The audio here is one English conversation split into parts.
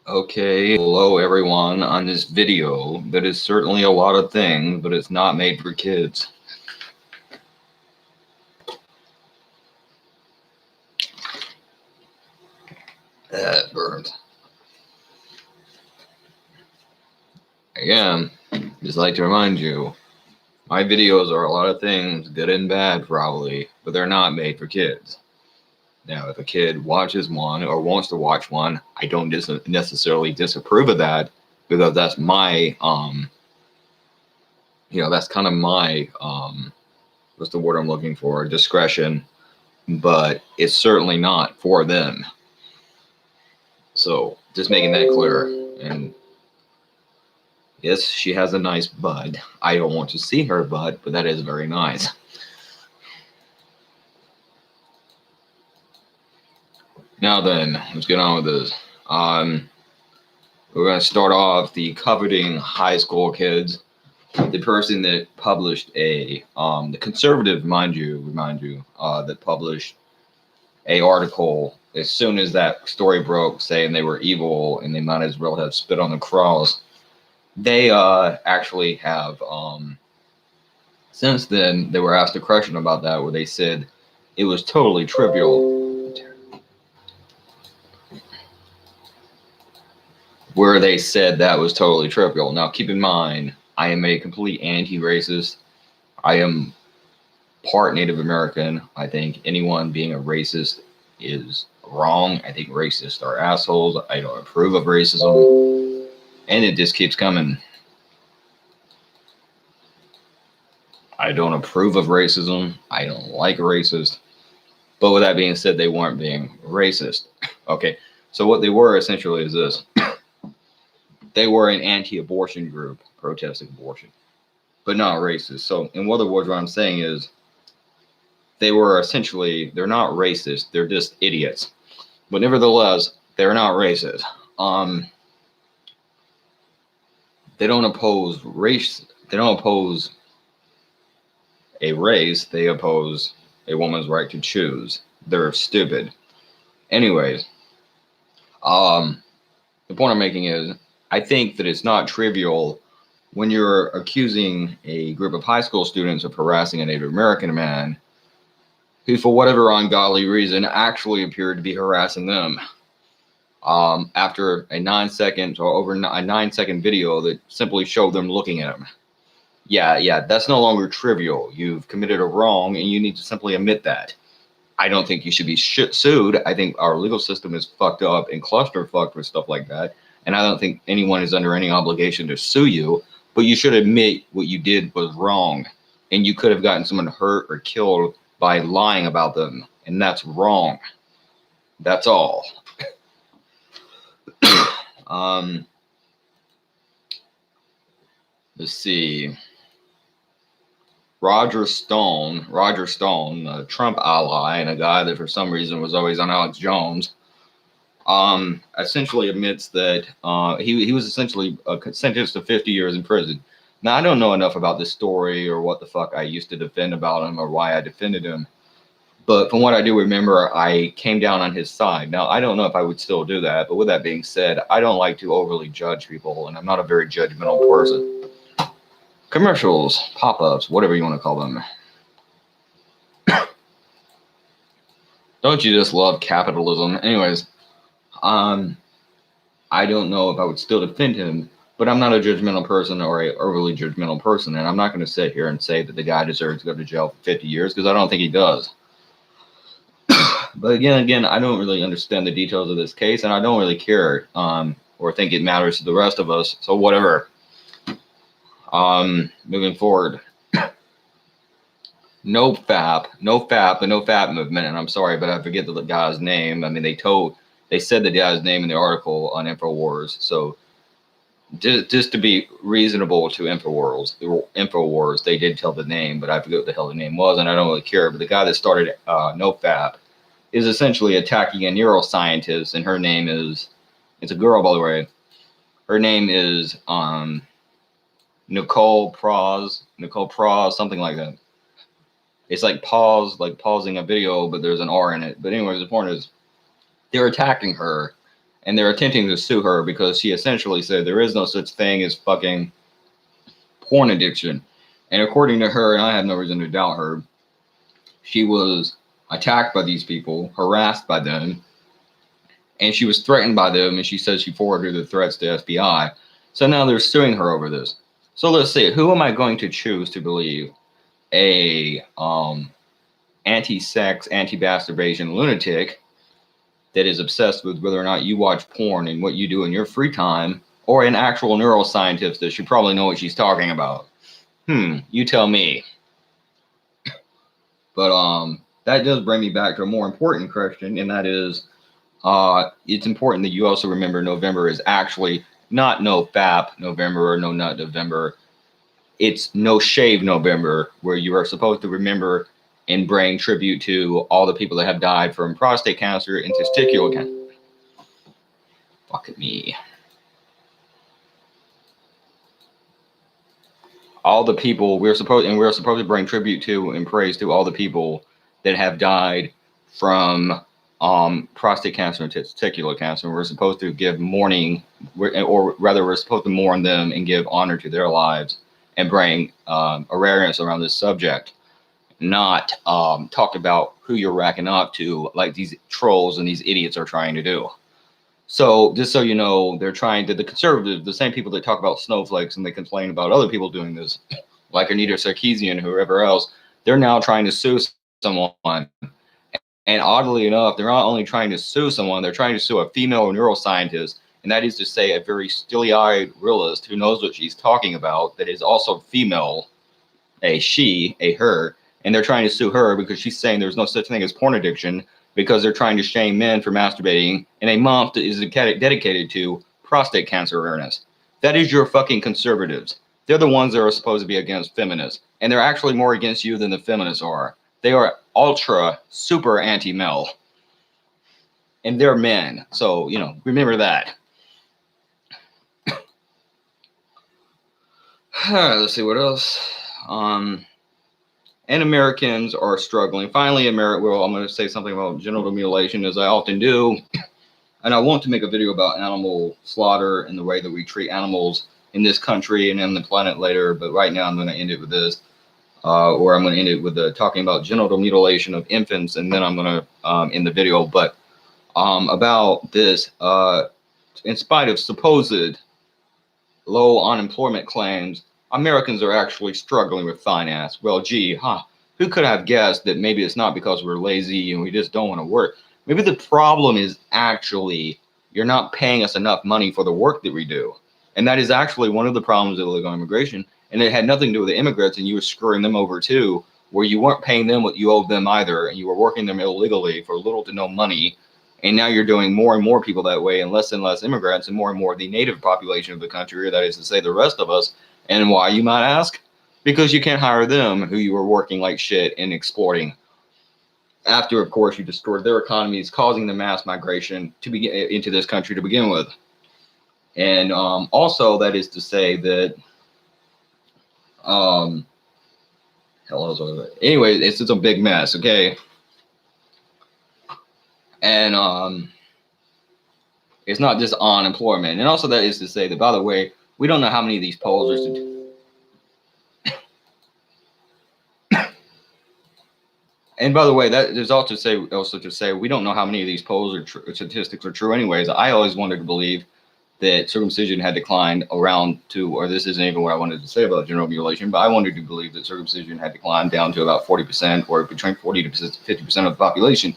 Okay, hello everyone on this video that is certainly a lot of things, but it's not made for kids. That burns. Again, just like to remind you, my videos are a lot of things, good and bad probably, but they're not made for kids. Now, if a kid watches one or wants to watch one, I don't necessarily disapprove of that because that's my, that's kind of my, what's the word I'm looking for? Discretion, but it's certainly not for them. So just making that clear. And yes, she has a nice butt. I don't want to see her butt, but that is very nice. Now then, let's get on with this. We're going to start off the coveting high school kids. The person that published the conservative, remind you, that published a article as soon as that story broke saying they were evil and they might as well have spit on the cross. They actually have, since then, they were asked a question about that where they said it was totally trivial. Where they said that was totally trivial. Now, keep in mind, I am a complete anti-racist. I am part Native American. I think anyone being a racist is wrong. I think racists are assholes. I don't approve of racism. And it just keeps coming. I don't approve of racism. I don't like racist. But with that being said, they weren't being racist. Okay, so what they were essentially is this. They were an anti-abortion group protesting abortion, but not racist. So in other words, what I'm saying is they were essentially, they're not racist. They're just idiots. But nevertheless, they're not racist. They don't oppose race. They don't oppose a race. They oppose a woman's right to choose. They're stupid. Anyways, the point I'm making is I think that it's not trivial when you're accusing a group of high school students of harassing a Native American man who, for whatever ungodly reason, actually appeared to be harassing them. After a 9-second or over a 9-second video that simply showed them looking at him. Yeah, that's no longer trivial. You've committed a wrong and you need to simply admit that. I don't think you should be sued. I think our legal system is fucked up and clusterfucked with stuff like that. And I don't think anyone is under any obligation to sue you, but you should admit what you did was wrong. And you could have gotten someone hurt or killed by lying about them. And that's wrong. That's all. Let's see. Roger Stone, a Trump ally and a guy that for some reason was always on Alex Jones, essentially admits that he was essentially sentenced to 50 years in prison. Now, I don't know enough about this story or what the fuck I used to defend about him or why I defended him. But from what I do remember, I came down on his side. Now, I don't know if I would still do that. But with that being said, I don't like to overly judge people. And I'm not a very judgmental person. Commercials, pop-ups, whatever you want to call them. Don't you just love capitalism? Anyways, I don't know if I would still defend him, but I'm not a judgmental person or a overly judgmental person, and I'm not going to sit here and say that the guy deserves to go to jail for 50 years because I don't think he does. But again, I don't really understand the details of this case, and I don't really care or think it matters to the rest of us. So whatever. Moving forward. No FAP movement, and I'm sorry, but I forget the guy's name. I mean, they said the guy's name in the article on InfoWars. So just to be reasonable to InfoWars, they did tell the name, but I forget what the hell the name was, and I don't really care. But the guy that started NoFap is essentially attacking a neuroscientist, and her name is, it's a girl, by the way. Her name is Nicole Praz, something like that. It's like pause, like pausing a video, but there's an R in it. But anyways, the point is they're attacking her and they're attempting to sue her because she essentially said there is no such thing as fucking porn addiction. And according to her, and I have no reason to doubt her, she was attacked by these people, harassed by them, and she was threatened by them, and she said she forwarded the threats to FBI. So now they're suing her over this. So let's see, who am I going to choose to believe? A anti-sex, anti-masturbation lunatic that is obsessed with whether or not you watch porn and what you do in your free time, or an actual neuroscientist that should probably know what she's talking about? You tell me. But that does bring me back to a more important question, and that is, it's important that you also remember November is actually not no FAP November or no nut November. It's no shave November, where you are supposed to remember and bring tribute to all the people that have died from prostate cancer and testicular cancer. Fuck at me. All the people we're supposed to bring tribute to and praise to all the people that have died from prostate cancer and testicular cancer. We're supposed to give mourning, or rather, we're supposed to mourn them and give honor to their lives and bring awareness around this subject, not talk about who you're racking up to like these trolls and these idiots are trying to do. So just so you know, they're trying to, the conservatives, the same people that talk about snowflakes and they complain about other people doing this, like Anita Sarkeesian and whoever else, they're now trying to sue someone. And oddly enough, they're not only trying to sue someone, they're trying to sue a female neuroscientist. And that is to say, a very steely-eyed realist who knows what she's talking about, that is also female, a she, a her. And they're trying to sue her because she's saying there's no such thing as porn addiction, because they're trying to shame men for masturbating in a month that is dedicated to prostate cancer awareness. That is your fucking conservatives. They're the ones that are supposed to be against feminists. And they're actually more against you than the feminists are. They are ultra, super anti-male. And they're men. So, you know, remember that. Let's see what else. And Americans are struggling. Finally, well, I'm going to say something about genital mutilation, as I often do. And I want to make a video about animal slaughter and the way that we treat animals in this country and on the planet later. But right now, I'm going to end it with this. Or I'm going to end it with talking about genital mutilation of infants. And then I'm going to end the video. But about this, in spite of supposed low unemployment claims, Americans are actually struggling with finance. Well, gee, who could have guessed that maybe it's not because we're lazy and we just don't want to work? Maybe the problem is actually you're not paying us enough money for the work that we do. And that is actually one of the problems of illegal immigration. And it had nothing to do with the immigrants, and you were screwing them over too, where you weren't paying them what you owed them either, and you were working them illegally for little to no money. And now you're doing more and more people that way, and less immigrants, and more the native population of the country, that is to say the rest of us. And why, you might ask? Because you can't hire them, who you were working like shit and exploiting. After, of course, you destroyed their economies, causing the mass migration into this country to begin with. And also, that is to say that, anyway, it's a big mess, okay? And it's not just unemployment. And also, that is to say that, by the way, we don't know how many of these polls are. And by the way, that there's also to say we don't know how many of these polls or statistics are true. Anyways, I always wanted to believe that circumcision had declined around to, or this isn't even what I wanted to say about genital mutilation, but I wanted to believe that circumcision had declined down to about 40%, or between 40 to 50% of the population.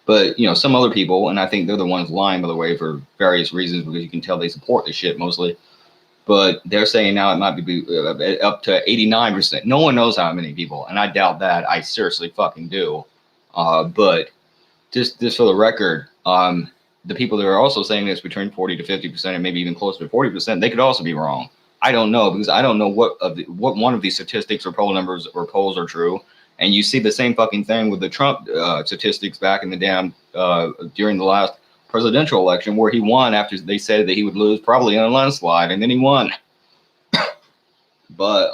But, you know, some other people, and I think they're the ones lying, by the way, for various reasons, because you can tell they support this shit mostly. But they're saying now it might be up to 89%. No one knows how many people, and I doubt that. I seriously fucking do. But just for the record, the people that are also saying this between 40 to 50%, and maybe even closer to 40%, they could also be wrong. I don't know, because I don't know what one of these statistics or poll numbers or polls are true. And you see the same fucking thing with the Trump statistics back in the during the last presidential election, where he won after they said that he would lose, probably in a landslide, and then he won. But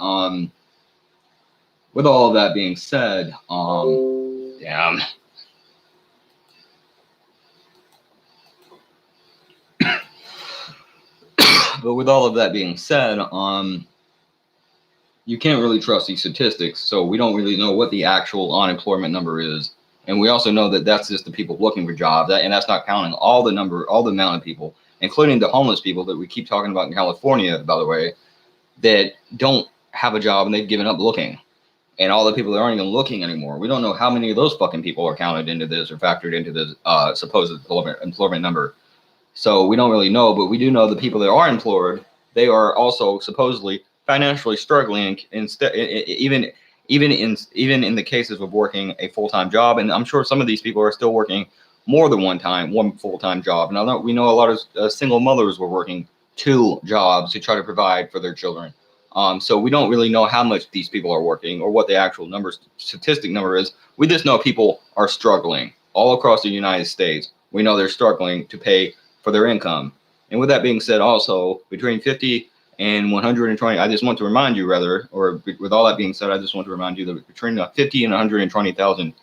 with all of that being said, damn. But with all of that being said, you can't really trust these statistics, so we don't really know what the actual unemployment number is. And we also know that that's just the people looking for jobs, and that's not counting all the amount of people, including the homeless people that we keep talking about in California, by the way, that don't have a job and they've given up looking. And all the people that aren't even looking anymore. We don't know how many of those fucking people are counted into this or factored into this supposed employment number. So we don't really know, but we do know the people that are employed, they are also supposedly financially struggling. Instead, even in the cases of working a full-time job, and I'm sure some of these people are still working more than one full-time job. Now we know a lot of single mothers were working 2 jobs to try to provide for their children. So we don't really know how much these people are working or what the actual statistic number is. We just know people are struggling all across the United States. We know they're struggling to pay for their income. And with that being said, also between 50 and 120, I just want to remind you, with all that being said, I just want to remind you that between 50 and 120,000,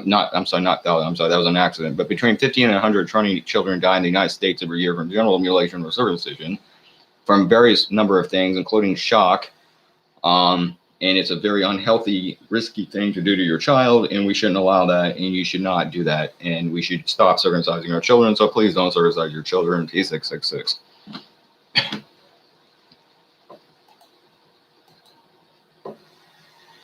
not thousand, that was an accident, but between 50 and 120 children die in the United States every year from genital mutilation or circumcision, from various number of things, including shock. And it's a very unhealthy, risky thing to do to your child, and we shouldn't allow that, and you should not do that, and we should stop circumcising our children. So please don't circumcise your children. P666.